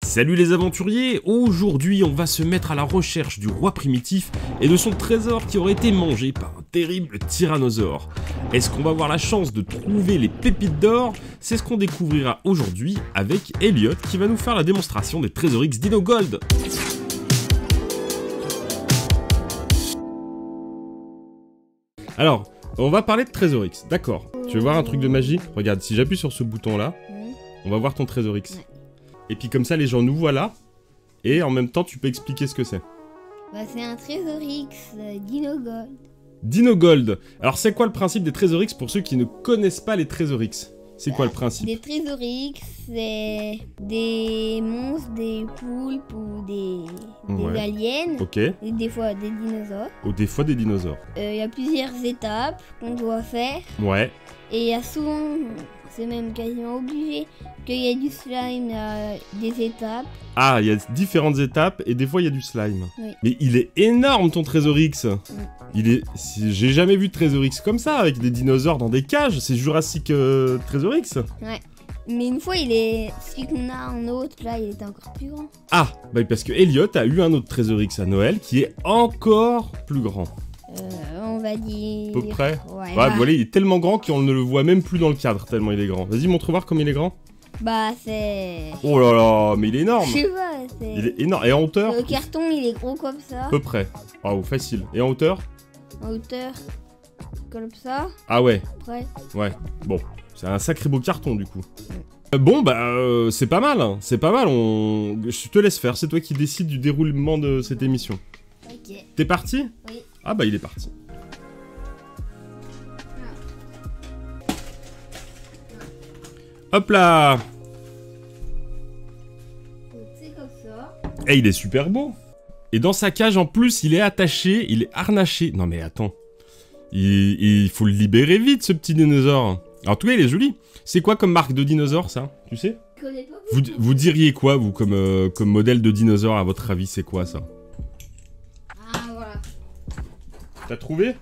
Salut les aventuriers, aujourd'hui on va se mettre à la recherche du roi primitif et de son trésor qui aurait été mangé par un terrible tyrannosaure. Est-ce qu'on va avoir la chance de trouver les pépites d'or? C'est ce qu'on découvrira aujourd'hui avec Elliot qui va nous faire la démonstration des Trésor X Dino Gold. Alors, on va parler de Trésor X, d'accord. Tu veux voir un truc de magie? Regarde, si j'appuie sur ce bouton là, on va voir ton Trésor X. Et puis comme ça les gens nous voient là, et en même temps tu peux expliquer ce que c'est. Bah c'est un Trésor X Dino Gold. Dino Gold. Alors c'est quoi le principe des Trésor X pour ceux qui ne connaissent pas les Trésor X? C'est quoi le principe? Des Trésor X, c'est des monstres, des poulpes ou des aliens. Ok. Et des fois des dinosaures. Ou des fois des dinosaures. Il y a plusieurs étapes qu'on doit faire. Ouais. Et il y a souvent, c'est même quasiment obligé, qu'il y ait du slime à des étapes. Ah, il y a différentes étapes et des fois il y a du slime. Oui. Mais il est énorme ton Trésor X. Il est... J'ai jamais vu de Trésor X comme ça, avec des dinosaures dans des cages. C'est Jurassic Trésor X. Ouais. Mais une fois, celui qu'on a en autre, là, il était encore plus grand. Ah, bah parce que Elliot a eu un autre Trésor X à Noël qui est encore plus grand. On va dire... À peu près. Ouais, Voilà, il est tellement grand qu'on ne le voit même plus dans le cadre, tellement il est grand. Vas-y, montre voir comme il est grand. Bah, c'est... Oh là là, mais il est énorme. Je sais pas, c'est... Il est énorme. Et en hauteur? Le carton, il est gros comme ça. À peu près. Oh, facile. Et en hauteur? En hauteur, comme ça. Ah ouais. Après. Ouais. Bon, c'est un sacré beau carton du coup. Bon, bah, c'est pas mal. Hein. C'est pas mal. Je te laisse faire. C'est toi qui décides du déroulement de cette émission. Ok. T'es parti? Oui. Ah bah, il est parti. Hop là! C'est comme ça. Eh, il est super beau! Et dans sa cage, en plus, il est attaché, il est harnaché. Non mais attends. Il faut le libérer vite, ce petit dinosaure. Alors, en tout cas, il est joli. C'est quoi comme marque de dinosaure, ça? Tu sais? Je connais pas. Vous diriez quoi, vous, comme modèle de dinosaure, à votre avis? C'est quoi, ça? Ah, voilà. T'as trouvé?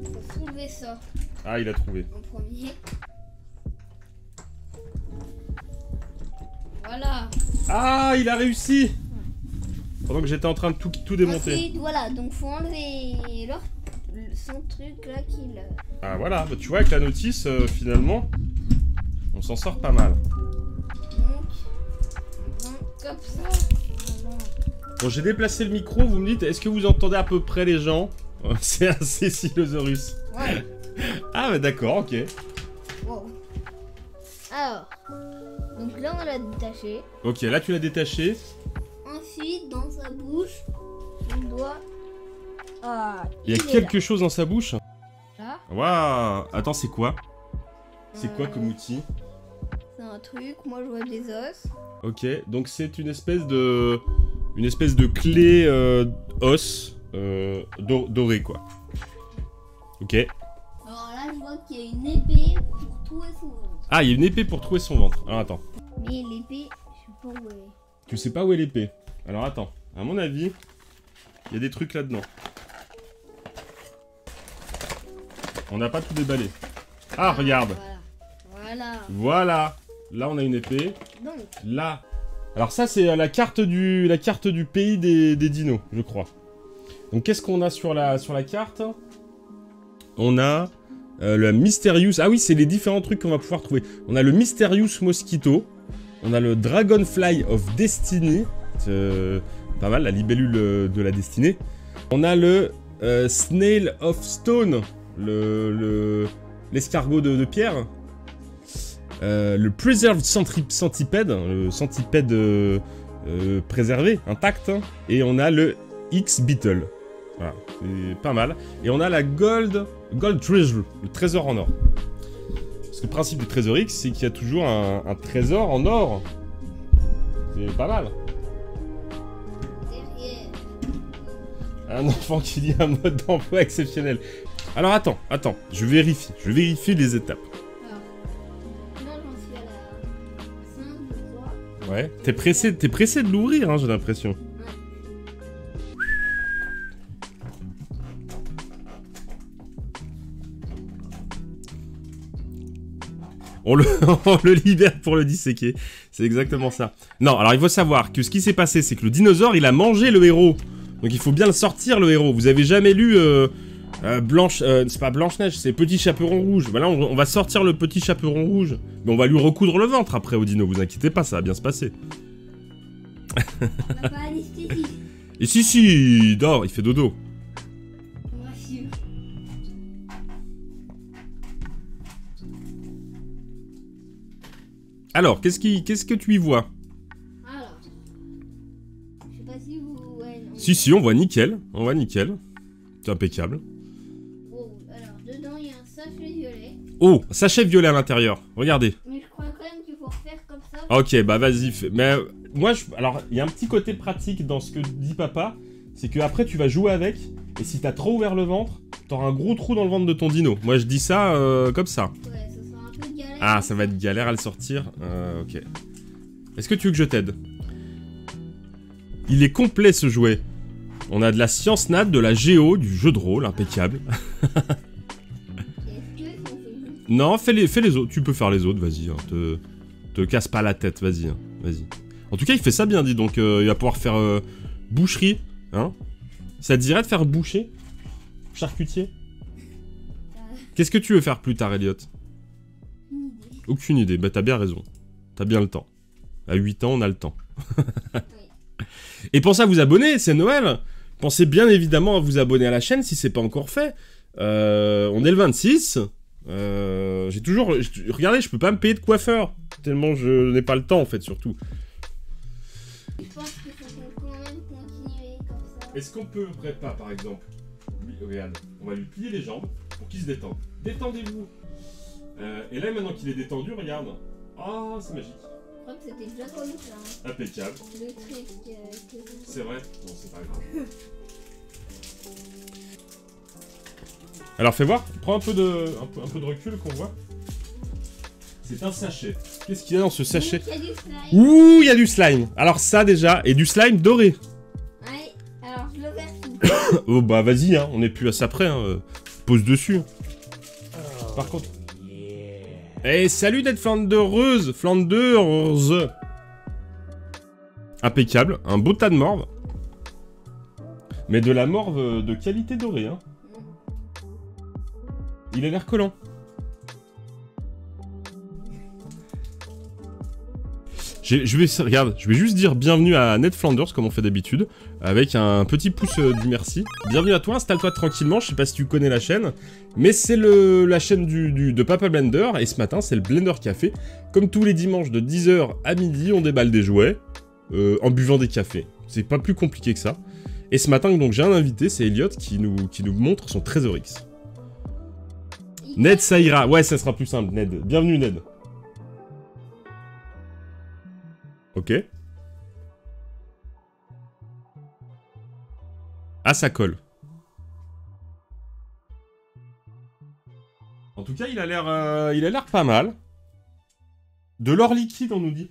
Faut soulever ça Ah, il a trouvé. en premier. Voilà. Ah, il a réussi! Pendant que j'étais en train de tout démonter. Ensuite, voilà, donc faut enlever son truc là qu'il a. Ah, voilà. Bah, tu vois, avec la notice, finalement, on s'en sort pas mal. Donc, comme ça. Voilà. Bon, j'ai déplacé le micro, vous me dites, est-ce que vous entendez à peu près les gens? C'est un Cécilosaurus. Ouais. Ah, bah d'accord, ok. Wow. Alors, donc là on l'a détaché. Ok, là tu l'as détaché. Ensuite, dans sa bouche, on doit. Ah, Il y a est quelque chose dans sa bouche. là. Waouh! Attends, c'est quoi? C'est quoi comme outil? C'est un truc, moi je vois des os. Ok, donc c'est une espèce de clé os dorée, quoi. Ok. Alors là, je vois qu'il y a une épée pour trouver son ventre. Ah, il y a une épée pour trouver son ventre. Alors attends. Mais l'épée, je sais pas où elle est. Tu sais pas où est l'épée. Alors attends. À mon avis, il y a des trucs là-dedans. On n'a pas tout déballé. Ah, regarde. Voilà. Voilà. Là, on a une épée. Donc, Là. Alors ça, c'est la carte du pays des dinos, je crois. Donc, qu'est-ce qu'on a sur la carte? On a le Mysterious... Ah oui, c'est les différents trucs qu'on va pouvoir trouver. On a le Mysterious Mosquito. On a le Dragonfly of Destiny. Pas mal, la libellule de la destinée. On a le Snail of Stone. L'escargot de pierre. Le Preserved Centipede. Le centipède préservé, intact. Et on a le X-Beetle. Voilà, c'est pas mal. Et on a la Gold Treasure, le trésor en or. Parce que le principe du Trésor X, c'est qu'il y a toujours un trésor en or. C'est pas mal. derrière. Un enfant qui lit un mode d'emploi exceptionnel. Alors attends, je vérifie les étapes. Alors, là j'en suis à la 5, je crois. Ouais. T'es pressé de l'ouvrir, hein, j'ai l'impression. On le, on le libère pour le disséquer. C'est exactement ça. Non, alors il faut savoir que ce qui s'est passé, c'est que le dinosaure, il a mangé le héros. Donc il faut bien le sortir, le héros. Vous avez jamais lu Blanche... c'est pas Blanche-Neige, c'est Petit Chaperon Rouge. Voilà, on va sortir le Petit Chaperon Rouge. Mais on va lui recoudre le ventre après au dino, vous inquiétez pas, ça va bien se passer. On n'a pas anesthésie. Et si, il dort, il fait dodo. On rassure. Alors, qu'est-ce que tu y vois? Alors. Je sais pas si vous... Ouais, non. Si, on voit nickel. On voit nickel. C'est impeccable. Oh, alors, dedans, il y a un sachet violet. Oh, sachet violet à l'intérieur. Regardez. Mais je crois quand même qu'il faut refaire comme ça. Ok, bah vas-y. Mais moi, alors, il y a un petit côté pratique dans ce que dit papa. C'est que après tu vas jouer avec. Et si t'as trop ouvert le ventre, t'auras un gros trou dans le ventre de ton dino. Moi, je dis ça comme ça. Ouais, ça sera un peu galère. Ah, ça va être galère à le sortir. Ok. Est-ce que tu veux que je t'aide? Il est complet ce jouet. On a de la science nat, de la géo, du jeu de rôle, impeccable. Est-ce que si on fait juste... Non, fais les autres. Tu peux faire les autres, vas-y. Hein. Te casse pas la tête, vas-y. Hein. Vas-y. En tout cas, il fait ça bien, dis donc. Il va pouvoir faire boucherie. Hein? Ça te dirait de faire boucher? Charcutier? Qu'est-ce que tu veux faire plus tard, Elliot? Aucune idée. Bah, t'as bien raison. T'as bien le temps. À 8 ans, on a le temps. Et pensez à vous abonner, c'est Noël. Pensez bien évidemment à vous abonner à la chaîne si c'est pas encore fait. On est le 26. J'ai toujours... Regardez, je peux pas me payer de coiffeur. Tellement je n'ai pas le temps, en fait, surtout. Je pense qu'il faut quand même continuer comme ça. Est-ce qu'on peut préparer, par exemple... Oui, regarde. On va lui plier les jambes pour qu'il se détende. Détendez-vous. Et là, maintenant qu'il est détendu, regarde. Ah, c'est magique. Je crois que c'était déjà comme ça. Hein. Impeccable. Le truc que... C'est vrai? Non, c'est pas grave. Alors, fais voir. Prends un peu de recul qu'on voit. C'est un sachet. Qu'est-ce qu'il y a dans ce sachet? Il y a du slime. Ouh, il y a du slime. Alors ça, déjà. Et du slime doré. Ouais, alors je le verse. Oh, bah, vas-y, hein. On n'est plus à ça près, hein. Pose dessus. Par contre... Eh, salut d'être flandeuse. Flandeuse. Impeccable. Un beau tas de morve. Mais de la morve de qualité dorée, hein. Il a l'air collant. Regarde, je vais juste dire bienvenue à Ned Flanders, comme on fait d'habitude, avec un petit pouce du merci. Bienvenue à toi, installe-toi tranquillement, je sais pas si tu connais la chaîne, mais c'est la chaîne de Papa Blender, et ce matin, c'est le Blender Café. Comme tous les dimanches de 10h à midi, on déballe des jouets, en buvant des cafés. C'est pas plus compliqué que ça. Et ce matin, donc, j'ai un invité, c'est Elliot, qui nous montre son Trésor X. Ned, ça ira. Ouais, ça sera plus simple, Ned. Bienvenue, Ned. Ok. Ah, ça colle. En tout cas, il a l'air pas mal. De l'or liquide, on nous dit.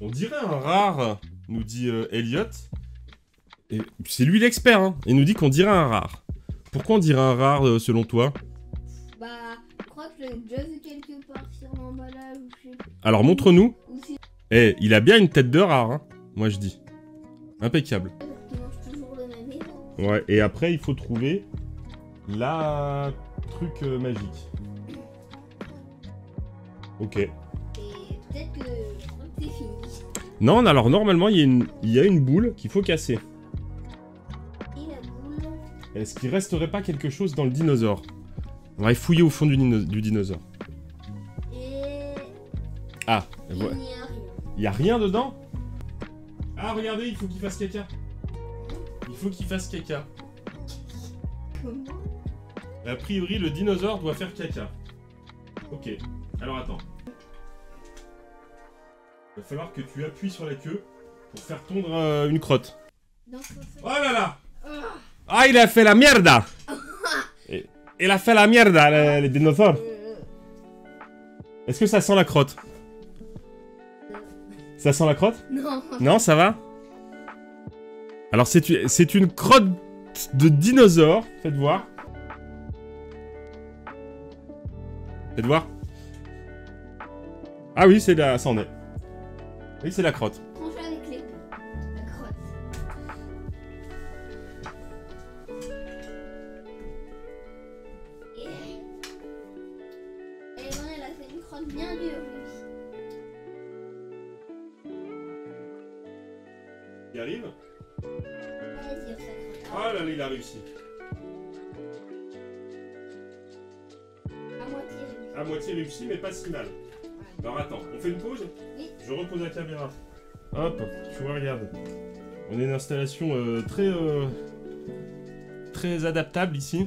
On dirait un rare, nous dit Elliot. Et c'est lui l'expert, hein. Il nous dit qu'on dirait un rare. Pourquoi on dirait un rare, selon toi? Bah, je crois que je l'ai déjà vu quelque part sur l'emballage ou je sais pas. Alors, montre-nous. Ou si... Eh, il a bien une tête de rare, hein. Moi, je dis. Impeccable. Tu manges toujours le même élan. Ouais, et après, il faut trouver la truc magique. Ok. Et peut-être que je crois que c'est fini. Non, alors normalement, il y a une boule qu'il faut casser. Et la boule. Est-ce qu'il resterait pas quelque chose dans le dinosaure? On va fouiller au fond du dinosaure. Et... Ah, il ouais. n'y a rien. Il y a rien dedans? Ah, regardez, il faut qu'il fasse caca. Il faut qu'il fasse caca. Comment? A priori, le dinosaure doit faire caca. Ok. Alors, attends. Il va falloir que tu appuies sur la queue pour faire tondre une crotte. Dans ce sens. Oh là là! Ah. Ah, il a fait la mierda! Il a fait la mierda, les dinosaures. Est-ce que ça sent la crotte? Ça sent la crotte? Non. Non, ça va? Alors, c'est une crotte de dinosaure. Faites voir. Faites voir. Ah oui, c'est la... ça en est. Oui, c'est la crotte. Tranché avec les la crotte. Et... Elle est bonne, elle a fait une crotte bien dure. Il arrive? Vas-y, ça crotte. Ah là là, il a réussi. À moitié réussi. À moitié réussi, mais pas si mal. Alors attends, on fait une pause? Oui. Je repose la caméra. Hop, tu vois, regarde. On a une installation très adaptable ici.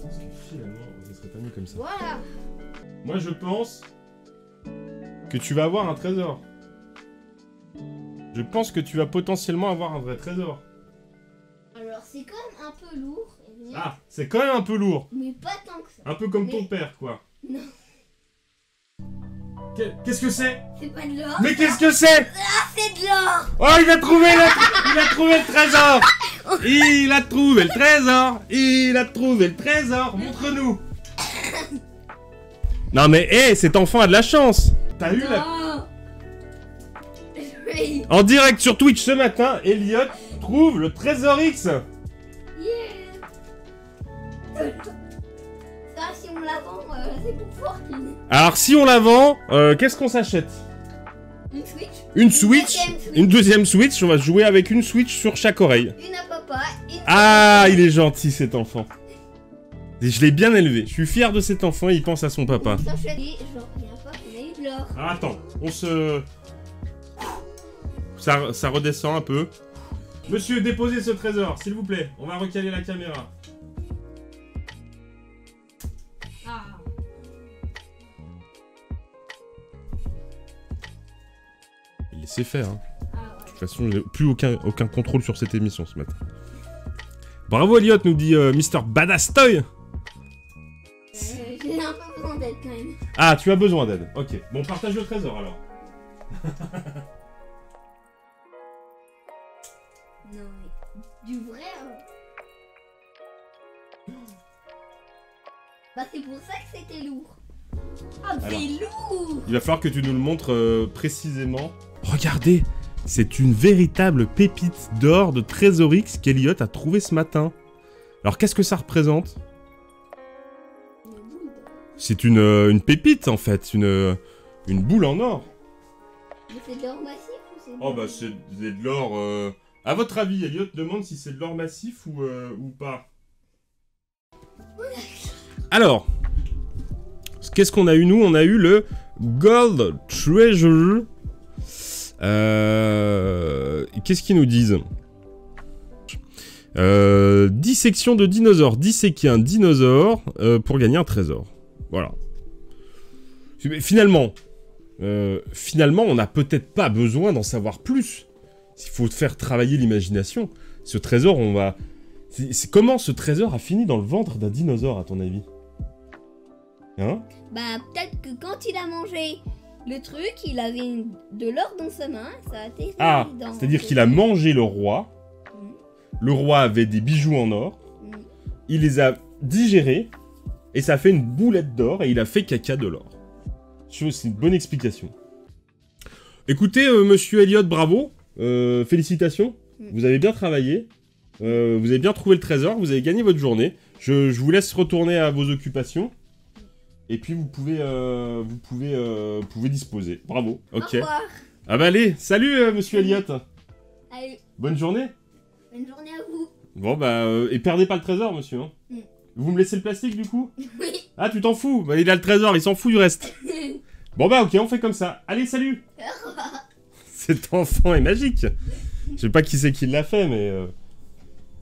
Parce que finalement, ça serait pas mieux comme ça. Voilà. Moi, je pense que tu vas avoir un trésor. Je pense que tu vas potentiellement avoir un vrai trésor. Alors, c'est quand même un peu lourd. Ah, c'est quand même un peu lourd. Mais pas tant que ça. Un peu comme Mais- ton père, quoi. Non. Qu'est-ce que c'est? C'est pas de l'or. Mais qu'est-ce que c'est? Ah, c'est de l'or. Oh, il a trouvé le trésor. Il a trouvé le trésor. Il a trouvé le trésor. Montre-nous. Non mais, hé, cet enfant a de la chance. T'as eu la... Non. Oui. En direct sur Twitch ce matin, Elliot trouve le trésor X. Yeah. Ça, si on la vend, c'est pour fortune. Alors, si on la vend, qu'est-ce qu'on s'achète? Une Switch. Une Switch, deuxième Switch. une deuxième Switch. On va jouer avec une Switch sur chaque oreille. Une à papa. Une Ah, il est gentil cet enfant. Et je l'ai bien élevé. Je suis fier de cet enfant. Il pense à son papa. On s'achète et je reviens pas qu'on a eu de l'or. Ah, attends, on se... Ça redescend un peu. Monsieur, déposez ce trésor, s'il vous plaît. On va recaler la caméra. Ah. Il laissait faire, hein. Ah ouais. De toute façon, j'ai plus aucun contrôle sur cette émission ce matin. Bravo Elliot, nous dit Mr. Badastoy. J'ai un peu besoin d'aide quand même. Ah, tu as besoin d'aide. Ok. Bon, partage le trésor alors. Non mais du vrai. Bah c'est pour ça que c'était lourd. Ah mais Alors. c'est lourd. Il va falloir que tu nous le montres précisément. Regardez, c'est une véritable pépite d'or de Trésor X qu'Elliot a trouvé ce matin. Alors qu'est-ce que ça représente? Une boule d'or. C'est une pépite en fait, une boule en or. Mais c'est de l'or massif ou c'est de Oh bah c'est de l'or... À votre avis, Elliot demande si c'est de l'or massif ou pas. Alors, qu'est-ce qu'on a eu nous? On a eu le Gold Treasure. Qu'est-ce qu'ils nous disent? Dissection de dinosaures. Disséquer un dinosaure pour gagner un trésor. Voilà. Mais finalement, on n'a peut-être pas besoin d'en savoir plus. Il faut faire travailler l'imagination. Ce trésor, on va... Comment ce trésor a fini dans le ventre d'un dinosaure, à ton avis? Hein? Bah peut-être que quand il a mangé le truc, il avait de l'or dans sa main, ça a atterri Ah, dans... c'est-à-dire qu'il a mangé le roi. Mm. Le roi avait des bijoux en or. Mm. Il les a digérés. Et ça a fait une boulette d'or. Et il a fait caca de l'or. Je trouve que c'est une bonne explication. Écoutez, monsieur Elliot, bravo. Félicitations. Mm. Vous avez bien travaillé. Vous avez bien trouvé le trésor. Vous avez gagné votre journée. Je vous laisse retourner à vos occupations. Et puis vous pouvez disposer. Bravo. Au Ok. revoir. Ah bah allez, salut monsieur Elliot. Allez, Bonne journée. bonne journée à vous. Bon bah, et perdez pas le trésor monsieur. Hein. Mm. Vous me laissez le plastique du coup? Oui. Ah tu t'en fous? Bah il a le trésor, il s'en fout du reste. Bon bah ok, on fait comme ça. Allez, salut. Au revoir. Cet enfant est magique. Je sais pas qui c'est qui l'a fait, mais...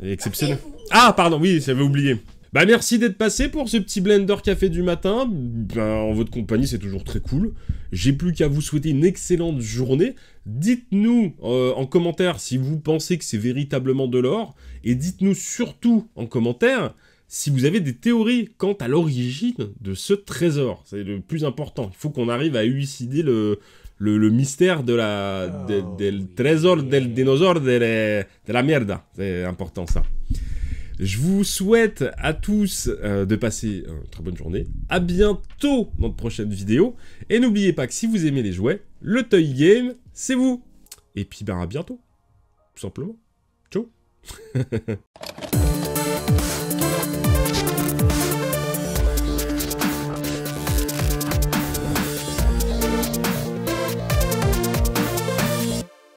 il est exceptionnel. C'est vous. Ah, pardon, oui, j'avais oublié. Bah merci d'être passé pour ce petit blender café du matin. Ben, en votre compagnie, c'est toujours très cool. J'ai plus qu'à vous souhaiter une excellente journée. Dites-nous en commentaire si vous pensez que c'est véritablement de l'or. Et dites-nous surtout en commentaire si vous avez des théories quant à l'origine de ce trésor. C'est le plus important. Il faut qu'on arrive à élucider le mystère del trésor del dinosaure de la mierda. C'est important ça. Je vous souhaite à tous de passer une très bonne journée. À bientôt dans de prochaines vidéos. Et n'oubliez pas que si vous aimez les jouets, le Toy Game, c'est vous. Et puis, ben, à bientôt. Tout simplement. Ciao.